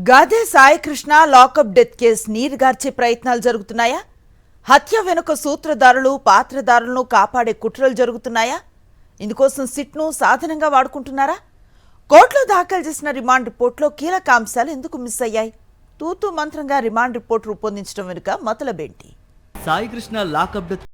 Gade Saikrishna lockup death case నీరుగార్చే ప్రయత్నాలు జరుగుతున్నాయా? హత్య వెనుక సూత్రధారులు పాత్రధారులను కాపాడే కుట్రలు జరుగుతున్నాయా? ఇందుకోసం సిట్ను సాధనంగా వాడుకుంటున్నారా? కోర్టులో దాఖలు చేసిన రిమాండ్ రిపోర్టులో కీలక అంశాలు ఎందుకు మిస్ అయ్యాయి? తూతూ మంత్రంగా రిమాండ్ రిపోర్ట్ రూపొందించడం వెనుక మతలబేంటి? సాయికృష్ణ లాకప్ డెత్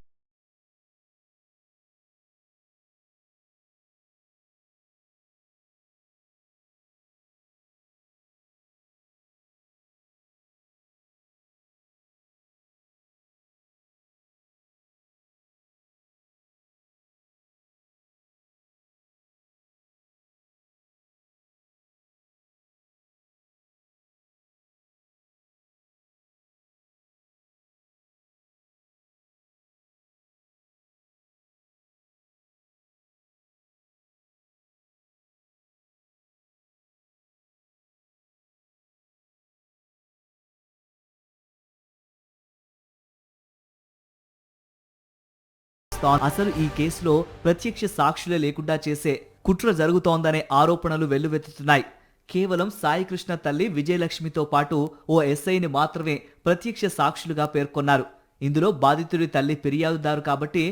అసలు ఈ కేసులో ప్రత్యక్ష సాక్షులే లేకుండా చేసే కుట్ర జరుగుతోందనే ఆరోపణలు వెల్లువెత్తుతున్నాయి. కేవలం సాయికృష్ణ తల్లి విజయలక్ష్మితో పాటు ఓ ఎస్ఐని మాత్రమే ప్రత్యక్ష సాక్షులుగా పేర్కొన్నారు. ఇందులో బాధితుడి తల్లి ఫిర్యాదుదారు కాబట్టి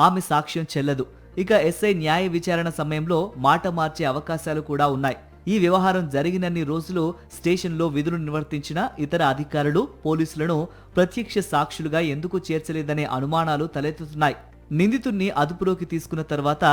ఆమె సాక్ష్యం చెల్లదు. ఇక ఎస్ఐ న్యాయ విచారణ సమయంలో మాట మార్చే అవకాశాలు కూడా ఉన్నాయి. ఈ వ్యవహారం జరిగినన్ని రోజులు స్టేషన్లో విధులు నిర్వర్తించిన ఇతర అధికారులు, పోలీసులను ప్రత్యక్ష సాక్షులుగా ఎందుకు చేర్చలేదనే అనుమానాలు తలెత్తుతున్నాయి. నిందితుడిని అదుపులోకి తీసుకున్న తర్వాత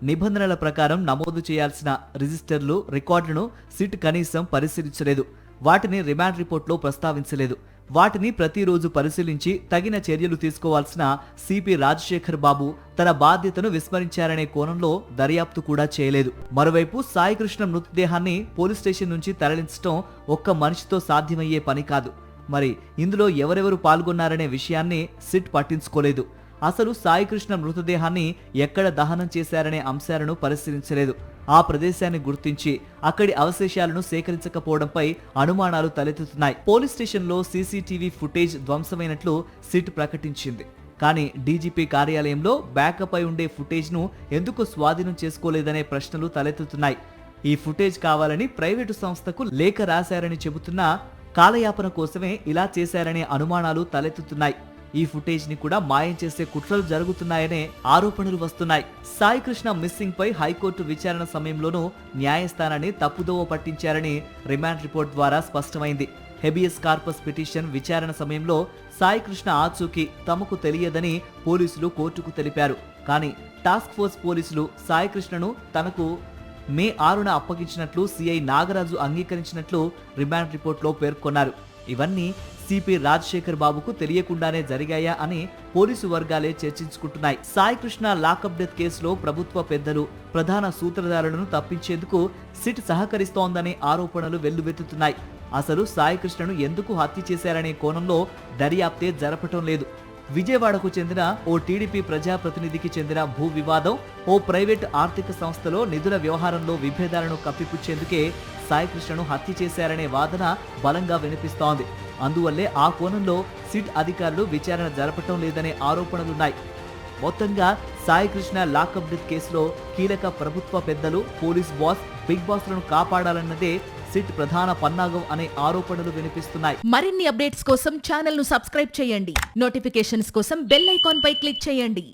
నిబంధనల ప్రకారం నమోదు చేయాల్సిన రిజిస్టర్లు, రికార్డులను సిట్ కనీసం పరిశీలించలేదు. వాటిని రిమాండ్ రిపోర్ట్లో ప్రస్తావించలేదు. వాటిని ప్రతిరోజు పరిశీలించి తగిన చర్యలు తీసుకోవాల్సిన సిపి రాజశేఖర్ బాబు తన బాధ్యతను విస్మరించారనే కోణంలో దర్యాప్తు కూడా చేయలేదు. మరోవైపు సాయికృష్ణ మృతదేహాన్ని పోలీస్ స్టేషన్ నుంచి తరలించడం ఒక్క మనిషితో సాధ్యమయ్యే పని కాదు. మరి ఇందులో ఎవరెవరు పాల్గొన్నారనే విషయాన్ని సిట్ పట్టించుకోలేదు. అసలు సాయికృష్ణ మృతదేహాన్ని ఎక్కడ దహనం చేశారనే అంశాలను పరిశీలించలేదు. ఆ ప్రదేశాన్ని గుర్తించి అక్కడి అవశేషాలను సేకరించకపోవడంపై అనుమానాలు తలెత్తుతున్నాయి. పోలీస్ స్టేషన్లో సీసీటీవీ ఫుటేజ్ ధ్వంసమైనట్లు సిట్ ప్రకటించింది. కానీ డీజీపీ కార్యాలయంలో బ్యాకప్ అయి ఉండే ఫుటేజ్ను ఎందుకు స్వాధీనం చేసుకోలేదనే ప్రశ్నలు తలెత్తుతున్నాయి. ఈ ఫుటేజ్ కావాలని ప్రైవేటు సంస్థకు లేఖ రాశారని చెబుతున్నా కాలయాపన కోసమే ఇలా చేశారనే అనుమానాలు తలెత్తుతున్నాయి. ఈ ఫుటేజ్ ని కూడా మాయం చేసే కుట్రలు జరుగుతున్నాయనే ఆరోపణలు వస్తున్నాయి. సాయికృష్ణ మిస్సింగ్ పై హైకోర్టు విచారణ సమయంలోనూ న్యాయస్థానాన్ని తప్పుదోవ పట్టించారని రిమాండ్ రిపోర్ట్ ద్వారా స్పష్టమైంది. హెబియస్ కార్పస్ పిటిషన్ విచారణ సమయంలో సాయికృష్ణ ఆచూకీ తమకు తెలియదని పోలీసులు కోర్టుకు తెలిపారు. కానీ టాస్క్ ఫోర్స్ పోలీసులు సాయికృష్ణను తనకు మే 6న అప్పగించినట్లు సిఐ నాగరాజు అంగీకరించినట్లు రిమాండ్ రిపోర్ట్లో పేర్కొన్నారు. ఇవన్నీ సిపి రాజశేఖర్ బాబుకు తెలియకుండానే జరిగాయా అని పోలీసు వర్గాలే చర్చించుకుంటున్నాయి. సాయికృష్ణ లాకప్ డెత్ కేసులో ప్రభుత్వ పెద్దలు, ప్రధాన సూత్రధారులను తప్పించేందుకు సిట్ సహకరిస్తోందనే ఆరోపణలు వెల్లువెత్తుతున్నాయి. అసలు సాయికృష్ణను ఎందుకు హత్య చేశారనే కోణంలో దర్యాప్తే జరపటం లేదు. విజయవాడకు చెందిన ఓ టీడీపీ ప్రజాప్రతినిధికి చెందిన భూ వివాదం, ఓ ప్రైవేట్ ఆర్థిక సంస్థలో నిధుల వ్యవహారంలో విభేదాలను కప్పిపుచ్చేందుకే సాయికృష్ణను హత్య చేశారనే వాదన బలంగా వినిపిస్తోంది. అందువల్లే ఆ కోణంలో సిట్ అధికారులు విచారణ జరపటం లేదనే ఆరోపణలున్నాయి. మొత్తంగా సాయికృష్ణ లాకప్ డెత్ కేసులో కీలక ప్రభుత్వ పెద్దలు, పోలీస్ బాస్, బిగ్ బాస్లను కాపాడాలన్నదే సిట్ ప్రధాన పన్నాగం అనే ఆరోపణలు వినిపిస్తున్నాయి. మరిన్ని అప్డేట్స్ కోసం ఛానల్ ను సబ్స్క్రైబ్ చేయండి. నోటిఫికేషన్స్ కోసం బెల్ ఐకాన్ పై క్లిక్ చేయండి.